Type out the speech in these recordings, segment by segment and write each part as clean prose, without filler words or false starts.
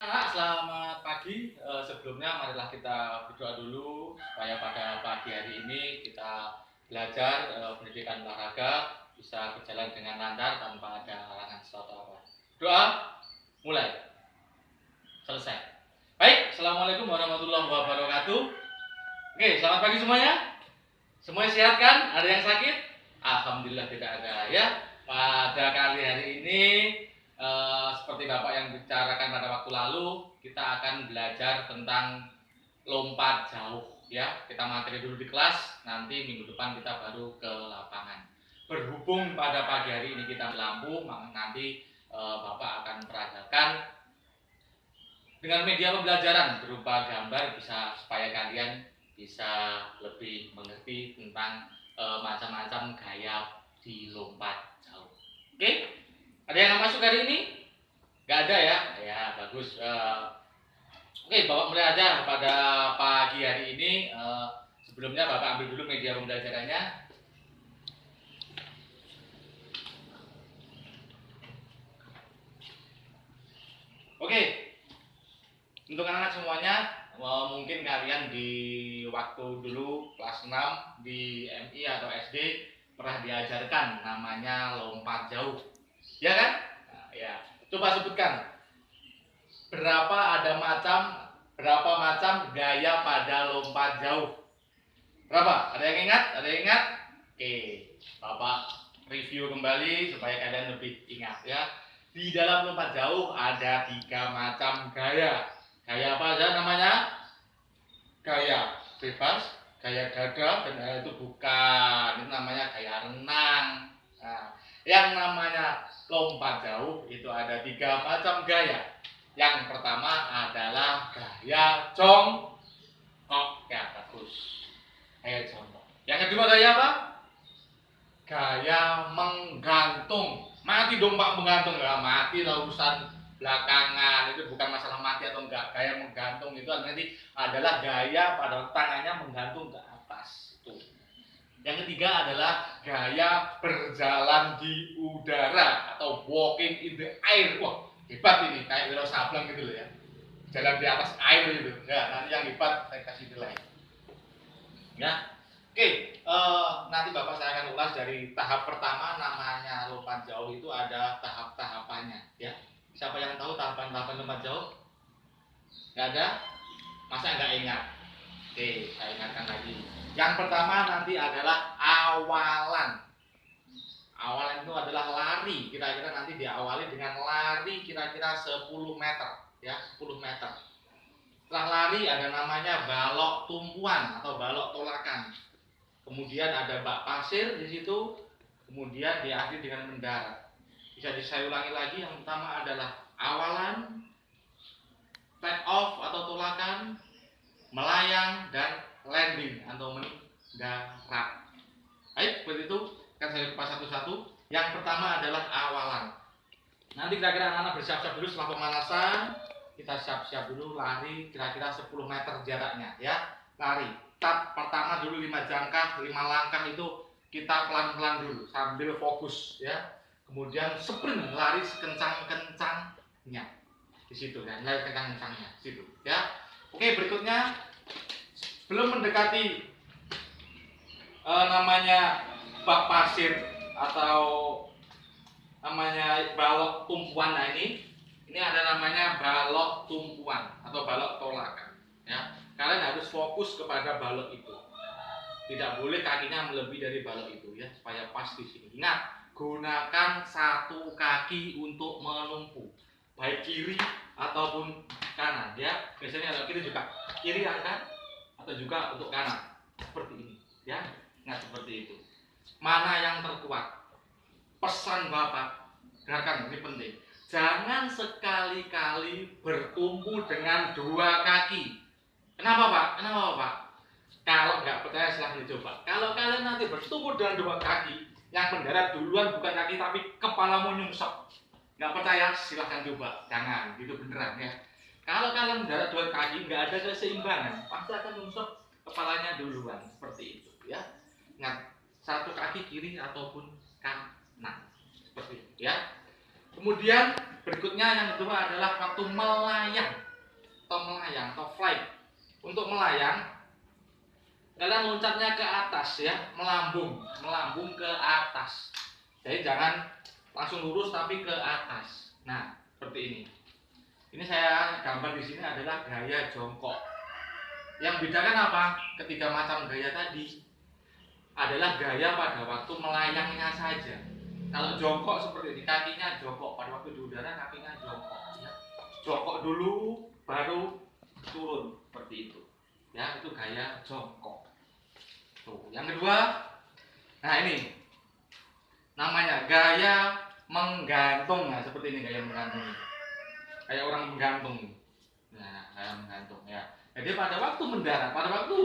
Anak, selamat pagi. Sebelumnya marilah kita berdoa dulu supaya pada pagi hari ini kita belajar pendidikan olahraga bisa berjalan dengan lancar tanpa ada halangan suatu apa. Doa, mulai, selesai. Baik, assalamualaikum warahmatullahi wabarakatuh. Oke, selamat pagi semuanya. Semuanya sehat kan? Ada yang sakit? Alhamdulillah tidak ada ya. Pada kali hari ini seperti Bapak yang bicarakan pada waktu lalu, kita akan belajar tentang lompat jauh ya. Kita materi dulu di kelas, nanti minggu depan kita baru ke lapangan. Berhubung pada pagi hari ini kita di Lampung, nanti Bapak akan peragakan dengan media pembelajaran berupa gambar bisa supaya kalian bisa lebih mengerti tentang macam-macam gaya di lompat jauh. Oke? Ada yang masuk hari ini? Gak ada ya? Ya, bagus. Oke, Bapak mulai aja pada pagi hari ini. Sebelumnya Bapak ambil dulu media pembelajarannya. Oke, untuk anak-anak semuanya, mungkin kalian di waktu dulu kelas 6 di MI atau SD pernah diajarkan namanya lompat jauh. Ya kan? Nah, ya. Coba sebutkan berapa macam gaya pada lompat jauh. Berapa? Ada yang ingat? Ada yang ingat? Oke, Bapak review kembali supaya kalian lebih ingat ya. Di dalam lompat jauh ada 3 macam gaya. Gaya apa aja namanya? Gaya bebas, gaya gada, dan itu bukan. Itu namanya gaya renang. Nah, yang namanya lompat jauh itu ada 3 macam gaya. Yang pertama adalah gaya jongkok. Ya, bagus. Gaya jongkok. Yang kedua gaya apa? Gaya menggantung. Mati dong Pak menggantung. Enggak mati lah, urusan belakangan. Itu bukan masalah mati atau enggak. Gaya menggantung itu nanti adalah gaya pada tangannya menggantung ke atas. Tuh. Yang ketiga adalah gaya berjalan di udara atau walking in the air. Wah, hebat ini, kayak Wiro Sableng gitu loh ya. Jalan di atas air gitu. Ya, nanti yang hebat saya kasih nilai. Ya. Oke, nanti Bapak saya akan ulas dari tahap pertama namanya lompat jauh itu ada tahap-tahapannya ya. Siapa yang tahu tahapan-tahapan lompat jauh? Nggak ada? Masa nggak ingat? Oke, saya ingatkan lagi. Yang pertama nanti adalah awalan. Awalan itu adalah lari. Kira-kira nanti diawali dengan lari kira-kira 10 meter ya, 10 meter. Setelah lari ada namanya balok tumpuan atau balok tolakan. Kemudian ada bak pasir di situ, kemudian diakhiri dengan mendarat. Bisa saya ulangi lagi, yang pertama adalah awalan, take off atau tolakan, melayang, dan landing atau mendarat. Baik, seperti itu akan saya kupas satu-satu. Yang pertama adalah awalan. Nanti kira-kira anak-anak bersiap-siap dulu setelah pemanasan. Kita siap-siap dulu lari kira-kira 10 meter jaraknya ya. Lari. Tahap pertama dulu 5 jangkah, 5 langkah itu kita pelan-pelan dulu sambil fokus ya. Kemudian sprint lari sekencang-kencangnya. Di situ ya, lari kencang-kencangnya di situ ya. Oke, berikutnya belum mendekati namanya bak pasir atau namanya balok tumpuan. Nah ini ada namanya balok tumpuan atau balok tolakan ya. Kalian harus fokus kepada balok itu. Tidak boleh kakinya melebihi dari balok itu ya, supaya pas di sini. Ingat, gunakan satu kaki untuk menumpu, baik kiri ataupun kanan ya. Biasanya kalau kiri juga kiri angkat atau juga untuk kanan. Seperti ini ya. Ingat seperti itu. Mana yang terkuat? Pesan Bapak, dengarkan ini penting. Jangan sekali-kali bertumpu dengan 2 kaki. Kenapa Pak? Kalau nggak percaya silahkan dicoba. Kalau kalian nanti bertumpu dengan 2 kaki, yang mendarat duluan bukan kaki tapi kepalamu nyungsep. Nggak percaya silahkan coba. Jangan, gitu beneran ya. Kalau kalian mendarat 2 kaki nggak ada keseimbangan, pasti akan nyungsep kepalanya duluan seperti itu ya. Ingat, satu kaki kiri ataupun kanan seperti itu ya. Kemudian Berikutnya yang kedua adalah waktu melayang atau flight. Untuk melayang, kalian loncatnya ke atas ya, melambung ke atas. Jadi jangan langsung lurus tapi ke atas. Nah, seperti ini. Ini saya gambar di sini adalah gaya jongkok. Yang bedakan apa? Ketiga macam gaya tadi adalah gaya pada waktu melayangnya saja. Kalau jongkok seperti ini, kakinya jongkok pada waktu di udara, kakinya jongkok. Ya. Jongkok dulu, baru turun seperti itu. Ya, itu gaya jongkok. Tuh, yang kedua, nah ini namanya gaya menggantung. Nah, seperti ini gaya menggantung. Kayak orang menggantung. Nah, gaya menggantung ya. Jadi pada waktu mendarat, pada waktu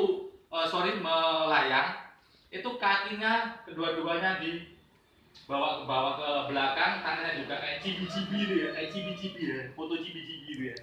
melayang, itu kakinya kedua-duanya dibawa ke belakang, tangannya juga kayak cibi-cibi gitu ya, kayak cibi-cibi ya, foto cibi-cibi gitu ya.